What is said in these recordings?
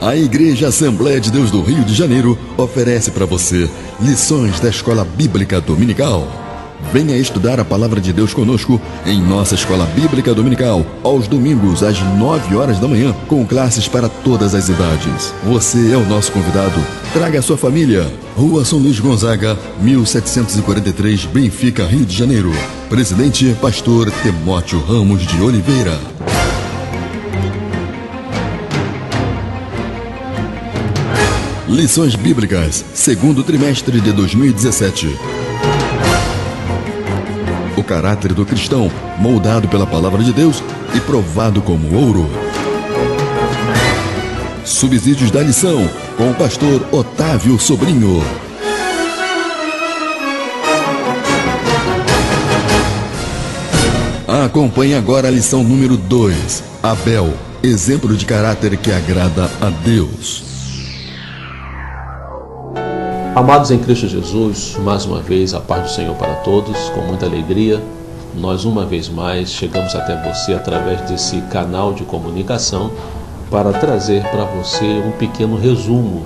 A Igreja Assembleia de Deus do Rio de Janeiro oferece para você lições da Escola Bíblica Dominical. Venha estudar a Palavra de Deus conosco em nossa Escola Bíblica Dominical, aos domingos às 9 horas da manhã, com classes para todas as idades. Você é o nosso convidado. Traga a sua família. Rua São Luís Gonzaga, 1743, Benfica, Rio de Janeiro. Presidente, Pastor Timóteo Ramos de Oliveira. Lições Bíblicas, segundo trimestre de 2017. O caráter do cristão, moldado pela palavra de Deus e provado como ouro. Subsídios da lição, com o pastor Otávio Sobrinho. Acompanhe agora a lição número 2. Abel, exemplo de caráter que agrada a Deus. Amados em Cristo Jesus, mais uma vez a paz do Senhor para todos, com muita alegria. Nós uma vez mais chegamos até você através desse canal de comunicação para trazer para você um pequeno resumo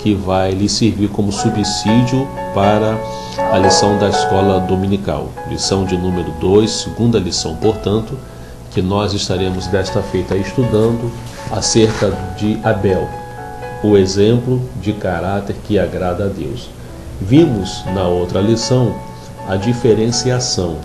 que vai lhe servir como subsídio para a lição da escola dominical. Lição de número 2, segunda lição, portanto, que nós estaremos desta feita estudando acerca de Abel, o exemplo de caráter que agrada a Deus. Vimos na outra lição a diferenciação,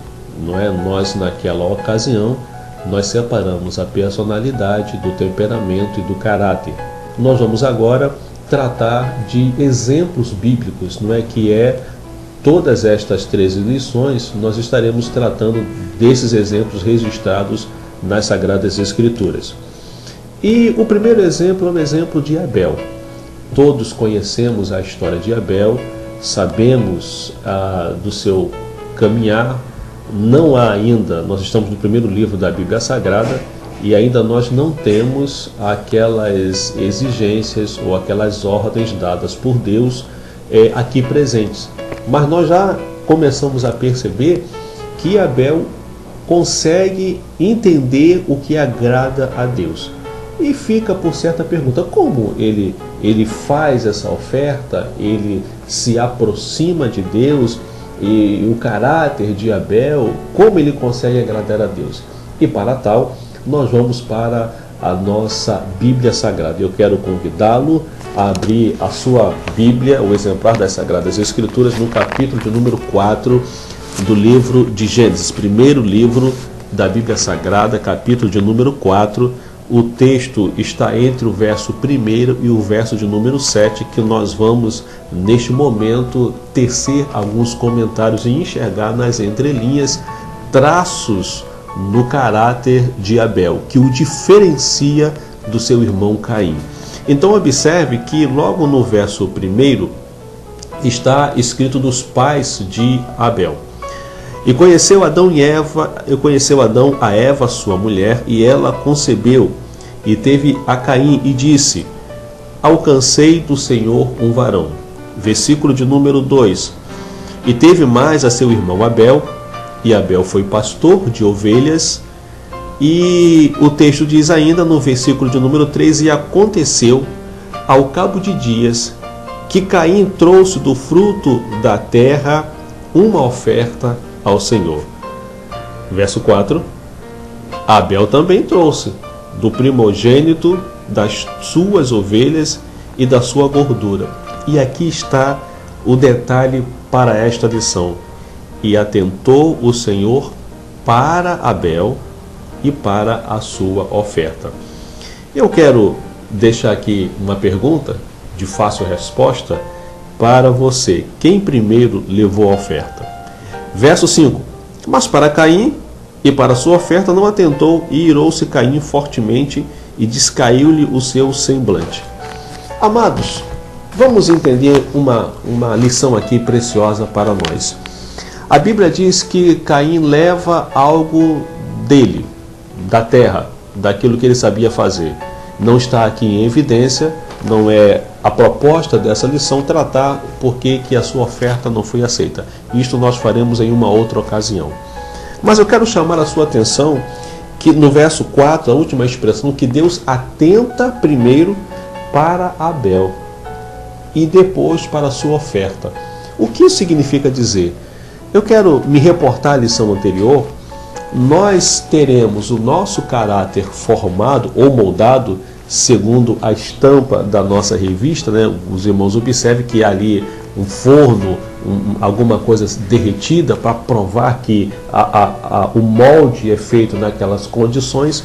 não é? Nós naquela ocasião nós separamos a personalidade do temperamento e do caráter. Nós vamos agora tratar de exemplos bíblicos, não é? Que é todas estas 13 lições nós estaremos tratando desses exemplos registrados nas Sagradas Escrituras. E o primeiro exemplo é o exemplo de Abel. Todos conhecemos a história de Abel, sabemos do seu caminhar. Não há ainda, nós estamos no primeiro livro da Bíblia Sagrada e ainda nós não temos aquelas exigências ou aquelas ordens dadas por Deus aqui presentes. Mas nós já começamos a perceber que Abel consegue entender o que agrada a Deus. E fica por certa pergunta, como ele faz essa oferta, ele se aproxima de Deus, e o caráter de Abel, como ele consegue agradar a Deus? E para tal, nós vamos para a nossa Bíblia Sagrada. Eu quero convidá-lo a abrir a sua Bíblia, o exemplar das Sagradas Escrituras, no capítulo de número 4 do livro de Gênesis, primeiro livro da Bíblia Sagrada, capítulo de número 4. O texto está entre o verso 1 e o verso de número 7, que nós vamos, neste momento, tecer alguns comentários e enxergar nas entrelinhas traços no caráter de Abel, que o diferencia do seu irmão Caim. Então observe que logo no verso 1 está escrito dos pais de Abel. E conheceu Adão a Eva, sua mulher, e ela concebeu, e teve a Caim, e disse: alcancei do Senhor um varão. Versículo de número 2. E teve mais a seu irmão Abel, e Abel foi pastor de ovelhas. E o texto diz ainda no versículo de número 3: e aconteceu, ao cabo de dias, que Caim trouxe do fruto da terra uma oferta ao Senhor. Verso 4: Abel também trouxe do primogênito das suas ovelhas e da sua gordura. E aqui está o detalhe para esta lição: e atentou o Senhor para Abel e para a sua oferta. Eu quero deixar aqui uma pergunta de fácil resposta para você. Quem primeiro levou a oferta? Verso 5. Mas para Caim e para a sua oferta não atentou, e irou-se Caim fortemente, e descaiu-lhe o seu semblante. Amados, vamos entender uma lição aqui preciosa para nós. A Bíblia diz que Caim leva algo dele, da terra, daquilo que ele sabia fazer. Não está aqui em evidência, não é a proposta dessa lição tratar por que a sua oferta não foi aceita. Isto nós faremos em uma outra ocasião. Mas eu quero chamar a sua atenção que no verso 4, a última expressão, que Deus atenta primeiro para Abel e depois para a sua oferta. O que isso significa dizer? Eu quero me reportar à lição anterior. Nós teremos o nosso caráter formado ou moldado segundo a estampa da nossa revista, né? Os irmãos observem que há ali um forno, alguma coisa derretida para provar que o molde é feito naquelas condições.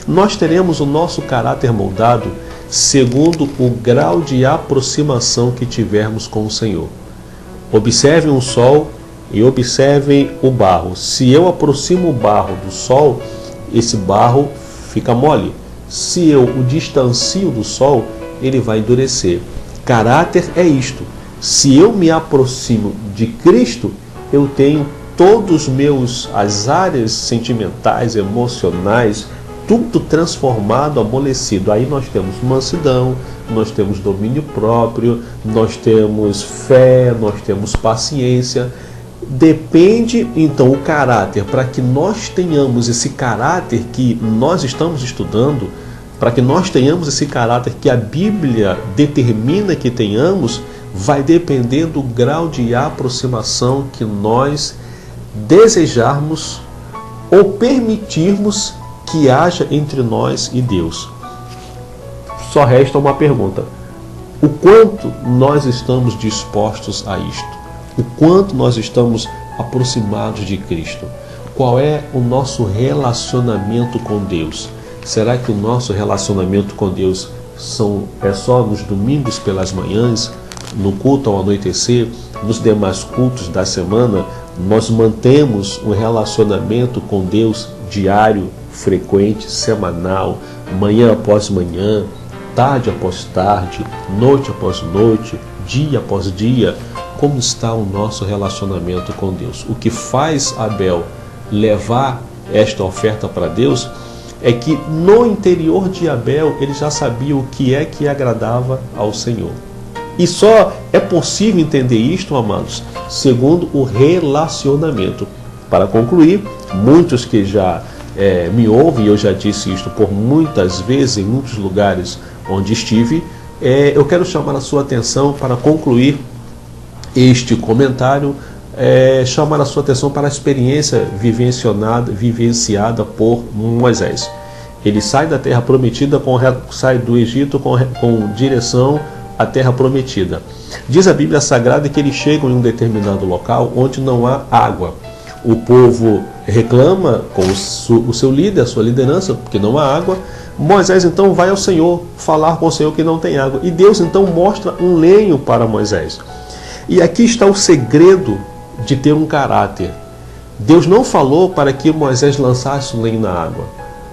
Nós teremos o nosso caráter moldado segundo o grau de aproximação que tivermos com o Senhor. Observem o sol e observem o barro. Se eu aproximo o barro do sol, esse barro fica mole. Se eu o distancio do sol, ele vai endurecer. Caráter é isto. Se eu me aproximo de Cristo, eu tenho todos as áreas sentimentais, emocionais, tudo transformado, amolecido. Aí nós temos mansidão, nós temos domínio próprio, nós temos fé, nós temos paciência. Depende, então, o caráter, para que nós tenhamos esse caráter que nós estamos estudando, para que nós tenhamos esse caráter que a Bíblia determina que tenhamos, vai depender do grau de aproximação que nós desejarmos ou permitirmos que haja entre nós e Deus. Só resta uma pergunta: o quanto nós estamos dispostos a isto? O quanto nós estamos aproximados de Cristo? Qual é o nosso relacionamento com Deus? Será que o nosso relacionamento com Deus é só nos domingos pelas manhãs, no culto ao anoitecer, nos demais cultos da semana? Nós mantemos um relacionamento com Deus diário, frequente, semanal, manhã após manhã, tarde após tarde, noite após noite, dia após dia? Como está o nosso relacionamento com Deus? O que faz Abel levar esta oferta para Deus é que no interior de Abel ele já sabia o que agradava ao Senhor. E só é possível entender isto, amados, segundo o relacionamento. Para concluir, muitos que já me ouvem, eu já disse isto por muitas vezes em muitos lugares onde estive, eu quero chamar a sua atenção para concluir este comentário, chamar a sua atenção para a experiência vivenciada por Moisés. Ele sai da terra prometida, sai do Egito com direção à terra prometida. Diz a Bíblia Sagrada que eles chegam em um determinado local onde não há água. O povo reclama com o seu líder, a sua liderança, porque não há água. Moisés então vai ao Senhor falar com o Senhor que não tem água. E Deus então mostra um lenho para Moisés. E aqui está o segredo de ter um caráter. Deus não falou para que Moisés lançasse o lenho na água.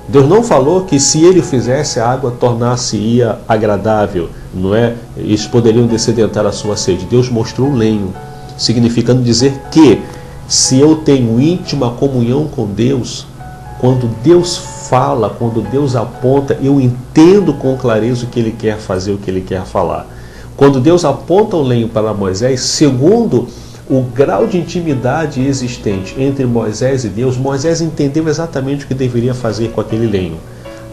Deus não falou que se ele fizesse, a água tornar-se-ia agradável, não é? Eles poderiam descedentar a sua sede. Deus mostrou o lenho, significando dizer que se eu tenho íntima comunhão com Deus, quando Deus fala, quando Deus aponta, eu entendo com clareza o que Ele quer fazer, o que Ele quer falar. Quando Deus aponta o lenho para Moisés, segundo o grau de intimidade existente entre Moisés e Deus, Moisés entendeu exatamente o que deveria fazer com aquele lenho,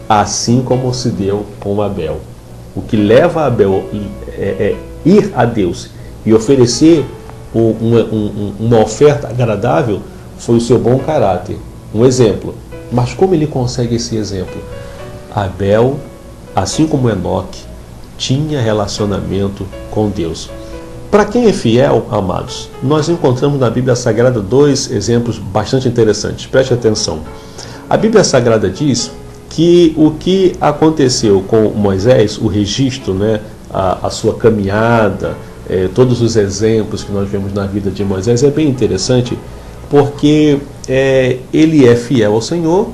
assim como se deu com Abel. O que leva Abel a ir a Deus e oferecer uma oferta agradável foi o seu bom caráter, um exemplo. Mas como ele consegue esse exemplo? Abel, assim como Enoque, tinha relacionamento com Deus. Para quem é fiel, amados, nós encontramos na Bíblia Sagrada dois exemplos bastante interessantes. Preste atenção. A Bíblia Sagrada diz que o que aconteceu com Moisés, o registro, né, a sua caminhada, todos os exemplos que nós vemos na vida de Moisés é bem interessante, porque ele é fiel ao Senhor,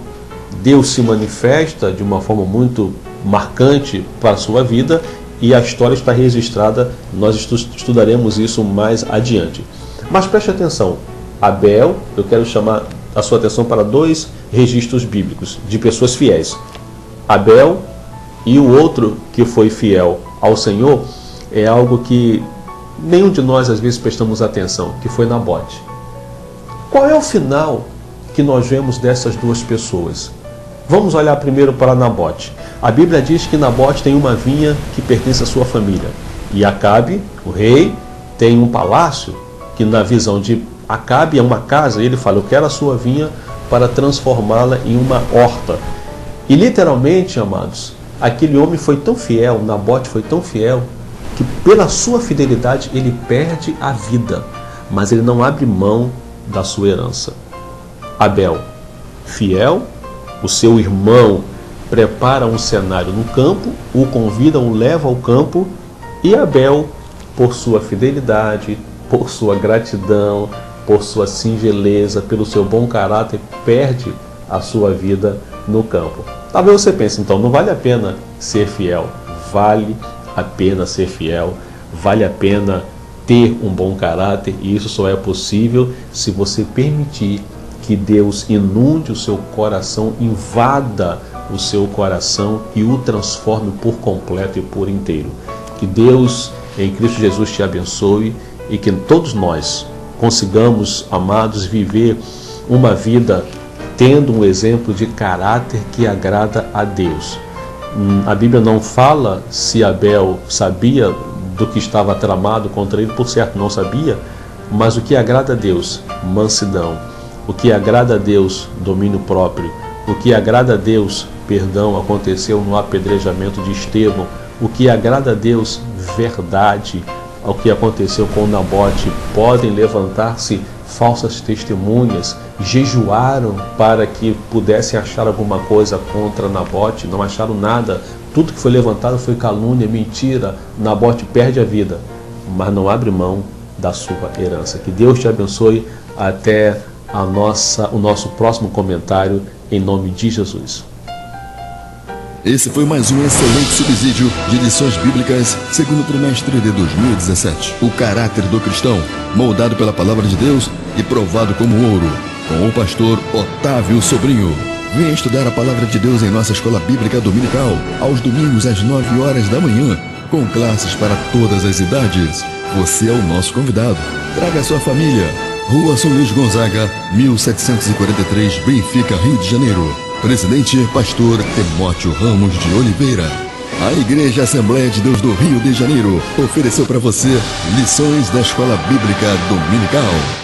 Deus se manifesta de uma forma muito marcante para a sua vida e a história está registrada, nós estudaremos isso mais adiante. Mas preste atenção, Abel, eu quero chamar a sua atenção para dois registros bíblicos de pessoas fiéis. Abel e o outro que foi fiel ao Senhor é algo que nenhum de nós às vezes prestamos atenção, que foi Nabote. Qual é o final que nós vemos dessas duas pessoas? Vamos olhar primeiro para Nabote. A Bíblia diz que Nabote tem uma vinha que pertence à sua família. E Acabe, o rei, tem um palácio que na visão de Acabe é uma casa. E ele fala, eu quero a sua vinha para transformá-la em uma horta. E literalmente, amados, aquele homem foi tão fiel, Nabote foi tão fiel, que pela sua fidelidade ele perde a vida, mas ele não abre mão da sua herança. Abel, fiel, o seu irmão prepara um cenário no campo, o convida, o leva ao campo, e Abel, por sua fidelidade, por sua gratidão, por sua singeleza, pelo seu bom caráter, perde a sua vida no campo. Talvez você pense, então, não vale a pena ser fiel. Vale a pena ser fiel, vale a pena ter um bom caráter, e isso só é possível se você permitir que Deus inunde o seu coração, invada o seu coração e o transforme por completo e por inteiro. Que Deus, em Cristo Jesus, te abençoe e que todos nós consigamos, amados, viver uma vida tendo um exemplo de caráter que agrada a Deus. A Bíblia não fala se Abel sabia do que estava tramado contra ele, por certo não sabia, mas o que agrada a Deus, mansidão. O que agrada a Deus, domínio próprio. O que agrada a Deus, perdão, aconteceu no apedrejamento de Estevão. O que agrada a Deus, verdade. O que aconteceu com Nabote, podem levantar-se falsas testemunhas, jejuaram para que pudessem achar alguma coisa contra Nabote, não acharam nada. Tudo que foi levantado foi calúnia, mentira. Nabote perde a vida, mas não abre mão da sua herança. Que Deus te abençoe. Até o nosso próximo comentário, em nome de Jesus. Esse foi mais um excelente subsídio de lições bíblicas segundo o trimestre de 2017. O caráter do cristão, moldado pela palavra de Deus e provado como ouro, com o pastor Otávio Sobrinho. Venha estudar a palavra de Deus em nossa escola bíblica dominical, aos domingos às 9 horas da manhã, com classes para todas as idades. Você é o nosso convidado. Traga a sua família. Rua São Luís Gonzaga, 1743, Benfica, Rio de Janeiro. Presidente, pastor Timóteo Ramos de Oliveira. A Igreja Assembleia de Deus do Rio de Janeiro ofereceu para você lições da Escola Bíblica Dominical.